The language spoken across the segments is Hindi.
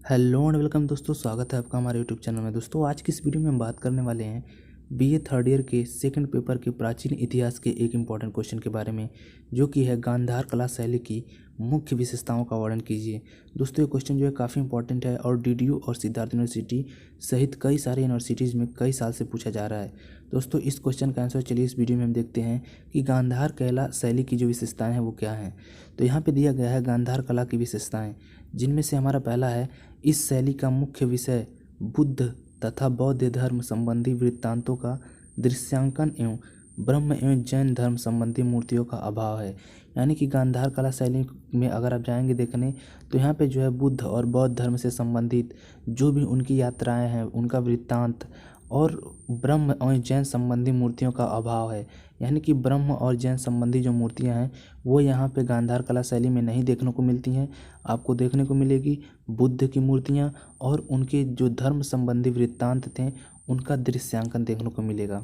हेलो एंड वेलकम दोस्तों, स्वागत है आपका हमारे यूट्यूब चैनल में। दोस्तों आज की इस वीडियो में हम बात करने वाले हैं बीए थर्ड ईयर के सेकंड पेपर के प्राचीन इतिहास के एक इम्पॉर्टेंट क्वेश्चन के बारे में, जो कि है गांधार कला शैली की मुख्य विशेषताओं का वर्णन कीजिए। दोस्तों ये क्वेश्चन जो है काफ़ी इंपॉर्टेंट है और डीडीयू और सिद्धार्थ यूनिवर्सिटी सहित कई सारे यूनिवर्सिटीज़ में कई साल से पूछा जा रहा है। दोस्तों इस क्वेश्चन का आंसर चलिए इस वीडियो में हम देखते हैं कि गांधार कला शैली की जो विशेषताएँ हैं वो क्या हैं। तो यहाँ पर दिया गया है गांधार कला की विशेषताएँ, जिनमें से हमारा पहला है, इस शैली का मुख्य विषय बुद्ध तथा बौद्ध धर्म संबंधी वृत्तांतों का दृश्यांकन एवं ब्रह्म एवं जैन धर्म संबंधी मूर्तियों का अभाव है। यानी कि गांधार कला शैली में अगर आप जाएंगे देखने, तो यहाँ पे जो है बुद्ध और बौद्ध धर्म से संबंधित जो भी उनकी यात्राएं हैं उनका वृत्तांत और ब्रह्म और जैन संबंधी मूर्तियों का अभाव है। यानी कि ब्रह्म और जैन संबंधी जो मूर्तियां हैं वो यहाँ पे गांधार कला शैली में नहीं देखने को मिलती हैं। आपको देखने को मिलेगी बुद्ध की मूर्तियां और उनके जो धर्म संबंधी वृत्तांत थे उनका दृश्यांकन देखने को मिलेगा।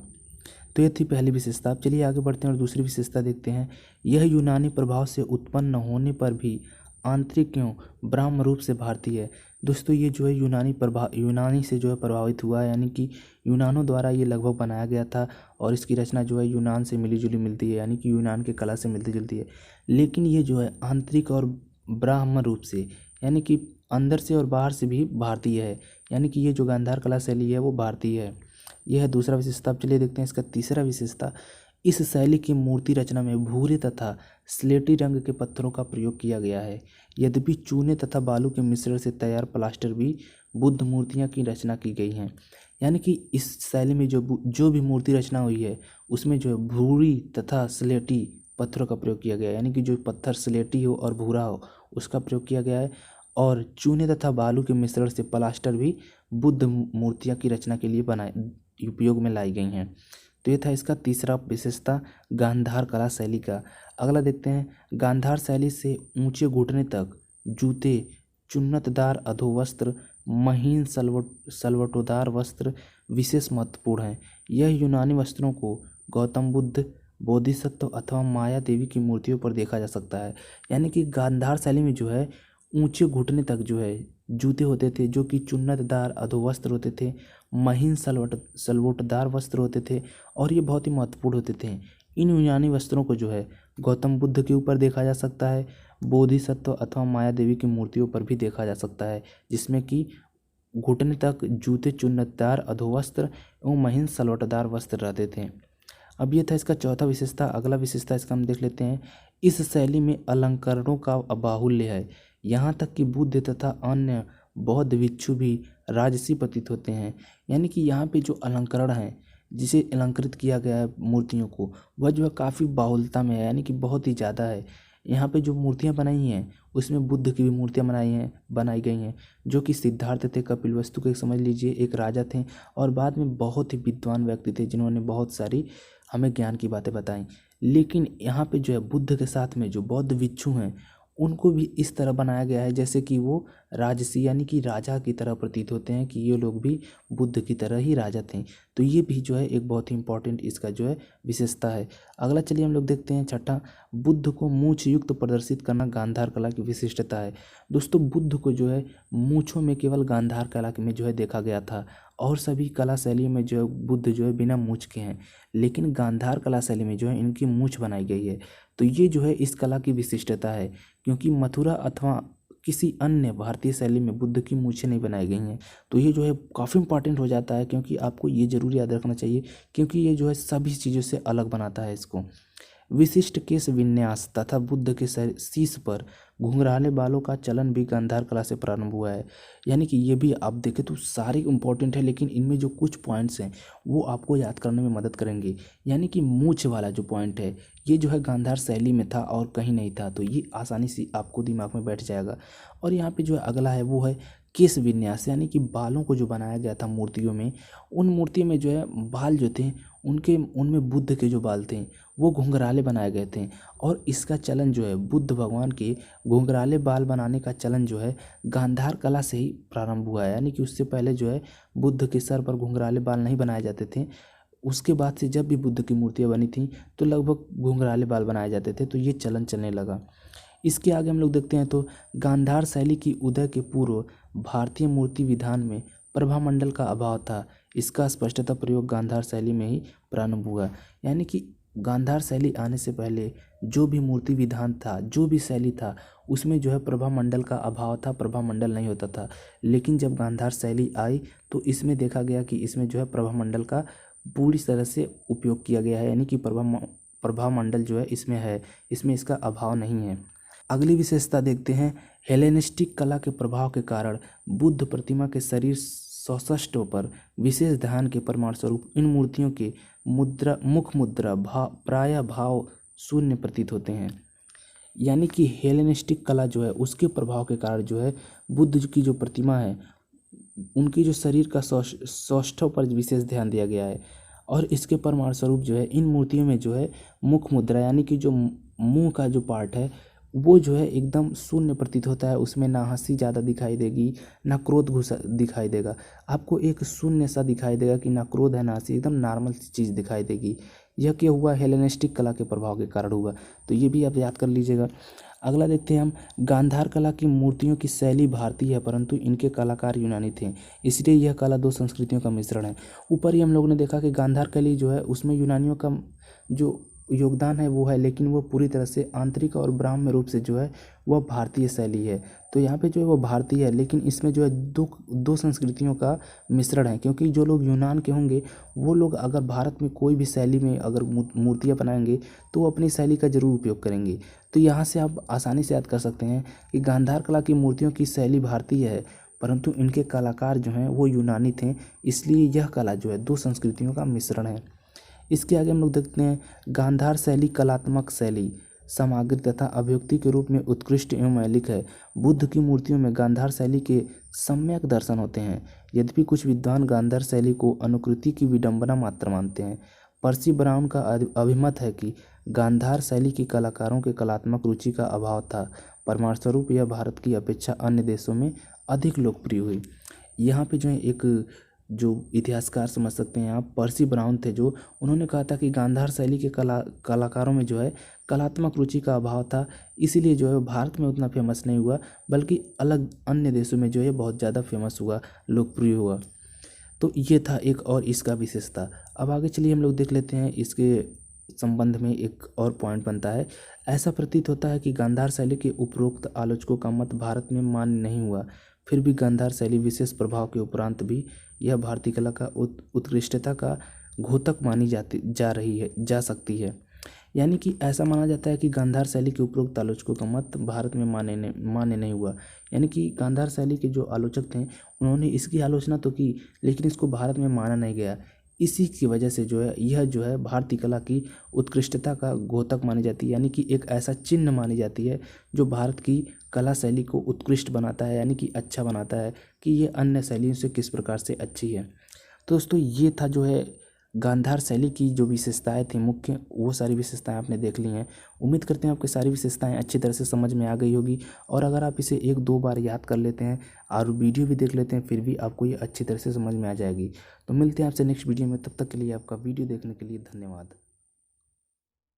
तो ये थी पहली विशेषता। अब चलिए आगे बढ़ते हैं और दूसरी विशेषता देखते हैं। यह यूनानी प्रभाव से उत्पन्न होने पर भी आंतरिक एवं ब्राह्म रूप से भारतीय है। दोस्तों ये जो है यूनानी से जो है प्रभावित हुआ है, यानी कि यूनानों द्वारा ये लगभग बनाया गया था और इसकी रचना जो है यूनान से मिली जुली मिलती है, यानी कि यूनान के कला से मिलती जुलती है। लेकिन ये जो है आंतरिक और ब्राह्म रूप से, यानी कि अंदर से और बाहर से भी भारतीय है। यानी कि ये जो गांधार कला शैली है वो भारतीय है। यह है दूसरा विशेषता। अब चलिए देखते हैं इसका तीसरा विशेषता। इस शैली की मूर्ति रचना में भूरे तथा स्लेटी रंग के पत्थरों का प्रयोग किया गया है। यद्यपि चूने तथा बालू के मिश्रण से तैयार प्लास्टर भी बुद्ध मूर्तियां की रचना की गई हैं। यानी कि इस शैली में जो भी मूर्ति रचना हुई है उसमें जो है भूरी तथा स्लेटी पत्थरों का प्रयोग किया गया है। यानी कि जो पत्थर स्लेटी हो और भूरा हो उसका प्रयोग किया गया है, और चूने तथा बालू के मिश्रण से प्लास्टर भी बुद्ध मूर्तियां की रचना के लिए उपयोग में लाई गई हैं। तो ये था इसका तीसरा विशेषता गांधार कला शैली का। अगला देखते हैं। गांधार शैली से ऊंचे घुटने तक जूते, चुन्नतदार अधोवस्त्र, महीन सलवटोदार वस्त्र विशेष महत्वपूर्ण हैं। यह यूनानी वस्त्रों को गौतम बुद्ध, बोधिसत्व अथवा माया देवी की मूर्तियों पर देखा जा सकता है। यानी कि गांधार शैली में जो है ऊंचे घुटने तक जो है जूते होते थे, जो कि चुन्नतदार अधोवस्त्र होते थे, महीन सलवटदार वस्त्र होते थे और ये बहुत ही महत्वपूर्ण होते थे। इन यूनानी वस्त्रों को जो है गौतम बुद्ध के ऊपर देखा जा सकता है, बोधिसत्व अथवा माया देवी की मूर्तियों पर भी देखा जा सकता है, जिसमें कि घुटने तक जूते, चुन्नतदार अधोवस्त्र एवं महीन सलवटदार वस्त्र रहते थे। अब ये था इसका चौथा विशेषता। अगला विशेषता इसका हम देख लेते हैं। इस शैली में अलंकरणों का बाहुल्य है। यहाँ तक कि बुद्ध तथा अन्य बौद्ध भिक्षु भी राजसी प्रतीत होते हैं। यानी कि यहाँ पे जो अलंकरण है, जिसे अलंकृत किया गया है मूर्तियों को, वह जो है काफ़ी बाहुल्यता में है, यानी कि बहुत ही ज़्यादा है। यहाँ पे जो मूर्तियाँ बनाई हैं उसमें बुद्ध की भी मूर्तियाँ बनाई गई हैं, जो कि सिद्धार्थ थे, कपिलवस्तु के समझ लीजिए एक राजा थे और बाद में बहुत ही विद्वान व्यक्ति थे जिन्होंने बहुत सारी हमें ज्ञान की बातें बताई। लेकिन यहाँ पे जो है बुद्ध के साथ में जो बौद्ध भिक्षु हैं उनको भी इस तरह बनाया गया है जैसे कि वो राजसी, यानी कि राजा की तरह प्रतीत होते हैं, कि ये लोग भी बुद्ध की तरह ही राजा थे। तो ये भी जो है एक बहुत ही इंपॉर्टेंट इसका जो है विशेषता है। अगला चलिए हम लोग देखते हैं छठा। बुद्ध को मूंछ युक्त प्रदर्शित करना गांधार कला की विशिष्टता है। दोस्तों बुद्ध को जो है मूंछों में केवल गांधार कला में जो है देखा गया था, और सभी कला शैलियों में जो है बुद्ध जो है बिना मूंछ के हैं, लेकिन गांधार कला शैली में जो है इनकी मूंछ बनाई गई है। तो ये जो है इस कला की विशिष्टता है, क्योंकि मथुरा अथवा किसी अन्य भारतीय शैली में बुद्ध की मूंछें नहीं बनाई गई हैं। तो ये जो है काफ़ी इंपॉर्टेंट हो जाता है, क्योंकि आपको ये जरूर याद रखना चाहिए, क्योंकि ये जो है सभी चीज़ों से अलग बनाता है इसको। विशिष्ट केश विन्यास तथा बुद्ध के शीश पर घुंघराले बालों का चलन भी गांधार कला से प्रारंभ हुआ है। यानी कि ये भी आप देखें तो सारे इंपॉर्टेंट है, लेकिन इनमें जो कुछ पॉइंट्स हैं वो आपको याद करने में मदद करेंगे। यानी कि मूंछ वाला जो पॉइंट है ये जो है गांधार शैली में था और कहीं नहीं था, तो ये आसानी से आपको दिमाग में बैठ जाएगा। और यहाँ पे जो है अगला है वो है केश विन्यास, यानी कि बालों को जो बनाया गया था मूर्तियों में, उन मूर्तियों में जो है बाल जो थे उनमें बुद्ध के जो बाल थे वो घुंघराले बनाए गए थे। और इसका चलन जो है बुद्ध भगवान के घुंघराले बाल बनाने का चलन जो है गांधार कला से ही प्रारंभ हुआ है। यानी कि उससे पहले जो है बुद्ध के सर पर घुंघराले बाल नहीं बनाए जाते थे। उसके बाद से जब भी बुद्ध की मूर्तियाँ बनी थी तो लगभग घुंघराले बाल बनाए जाते थे, तो ये चलन चलने लगा। इसके आगे हम लोग देखते हैं तो गांधार शैली की उदय के पूर्व भारतीय मूर्ति विधान में प्रभामंडल का अभाव था। इसका स्पष्टतः प्रयोग गांधार शैली में ही प्रारंभ हुआ। यानी कि गांधार शैली आने से पहले जो भी मूर्ति विधान था, जो भी शैली था, उसमें जो है प्रभामंडल का अभाव था, प्रभामंडल नहीं होता था। लेकिन जब गांधार शैली आई तो इसमें देखा गया कि इसमें जो है प्रभामंडल का पूरी तरह से उपयोग किया गया है। यानी कि प्रभामंडल जो है इसमें है, इसमें इसका अभाव नहीं है। अगली विशेषता देखते हैं। हेलेनिस्टिक कला के प्रभाव के कारण बुद्ध प्रतिमा के शरीर सौष्ठव पर विशेष ध्यान के परिणामस्वरूप इन मूर्तियों के मुख मुद्रा प्रायः भाव शून्य प्रतीत होते हैं। यानी कि हेलेनिस्टिक कला जो है उसके प्रभाव के कारण जो है बुद्ध की जो प्रतिमा है उनकी जो शरीर का सौष्ठव पर विशेष ध्यान दिया गया है। और इसके परिणामस्वरूप जो है इन मूर्तियों में जो है मुख मुद्रा यानी कि जो मुंह का जो पार्ट है वो जो है एकदम शून्य प्रतीत होता है। उसमें ना हंसी ज़्यादा दिखाई देगी, ना क्रोध दिखाई देगा। आपको एक शून्य सा दिखाई देगा कि ना क्रोध है ना हंसी, एकदम नॉर्मल चीज़ दिखाई देगी। यह क्या हुआ? हेलेनिस्टिक कला के प्रभाव के कारण हुआ। तो ये भी आप याद कर लीजिएगा। अगला देखते हैं हम। गांधार कला की मूर्तियों की शैली भारतीय है परंतु इनके कलाकार यूनानी थे, इसलिए यह कला दो संस्कृतियों का मिश्रण है। ऊपर ही हम लोगों ने देखा कि गांधार कला जो है उसमें यूनानियों का जो योगदान है वो है, लेकिन वो पूरी तरह से आंतरिक और ब्राह्म्य रूप से जो है वह भारतीय शैली है। तो यहाँ पे जो है वो भारतीय है, लेकिन इसमें जो है दो संस्कृतियों का मिश्रण है। क्योंकि जो लोग यूनान के होंगे वो लोग अगर भारत में कोई भी शैली में अगर मूर्तियाँ बनाएंगे तो वो अपनी शैली का जरूर उपयोग करेंगे। तो यहाँ से आप आसानी से याद कर सकते हैं कि गांधार कला की मूर्तियों की शैली भारतीय है परंतु इनके कलाकार जो हैं वो यूनानी थे, इसलिए यह कला जो है दो संस्कृतियों का मिश्रण है। इसके आगे हम लोग देखते हैं। गांधार शैली कलात्मक शैली, सामग्री तथा अभिव्यक्ति के रूप में उत्कृष्ट एवं मौलिक है। बुद्ध की मूर्तियों में गांधार शैली के सम्यक दर्शन होते हैं। यद्यपि कुछ विद्वान गांधार शैली को अनुकृति की विडंबना मात्र मानते हैं। पर्सी ब्राउन का अभिमत है कि गांधार शैली के कलाकारों के कलात्मक रुचि का अभाव था, परिणामस्वरूप यह भारत की अपेक्षा अन्य देशों में अधिक लोकप्रिय हुई। यहाँ पे जो है एक जो इतिहासकार समझ सकते हैं आप, पर्सी ब्राउन थे, जो उन्होंने कहा था कि गांधार शैली के कलाकारों में जो है कलात्मक रुचि का अभाव था, इसीलिए जो है भारत में उतना फेमस नहीं हुआ, बल्कि अलग अन्य देशों में जो है बहुत ज़्यादा फेमस हुआ, लोकप्रिय हुआ। तो ये था एक और इसका विशेषता। अब आगे चलिए हम लोग देख लेते हैं। इसके संबंध में एक और पॉइंट बनता है। ऐसा प्रतीत होता है कि गांधार शैली के उपरोक्त आलोचकों का मत भारत में मान्य नहीं हुआ, फिर भी गांधार शैली विशेष प्रभाव के उपरांत भी यह भारतीय कला का उत्कृष्टता का घोतक मानी जा सकती है। यानी कि ऐसा माना जाता है कि गांधार शैली के उपरोक्त आलोचकों का मत भारत में मान्य नहीं हुआ। यानी कि गांधार शैली के जो आलोचक थे उन्होंने इसकी आलोचना तो की, लेकिन इसको भारत में माना नहीं गया। इसी की वजह से जो है यह जो है भारतीय कला की उत्कृष्टता का घोतक मानी जाती है। यानी कि एक ऐसा चिन्ह मानी जाती है जो भारत की कला शैली को उत्कृष्ट बनाता है, यानी कि अच्छा बनाता है कि ये अन्य शैलियों से किस प्रकार से अच्छी है। तो दोस्तों ये था जो है गांधार शैली की जो विशेषताएं थी मुख्य, वो सारी विशेषताएं आपने देख ली हैं। उम्मीद करते हैं आपकी सारी विशेषताएं अच्छी तरह से समझ में आ गई होगी। और अगर आप इसे एक दो बार याद कर लेते हैं और वीडियो भी देख लेते हैं फिर भी आपको ये अच्छी तरह से समझ में आ जाएगी। तो मिलते हैं आपसे नेक्स्ट वीडियो में, तब तक के लिए आपका वीडियो देखने के लिए धन्यवाद।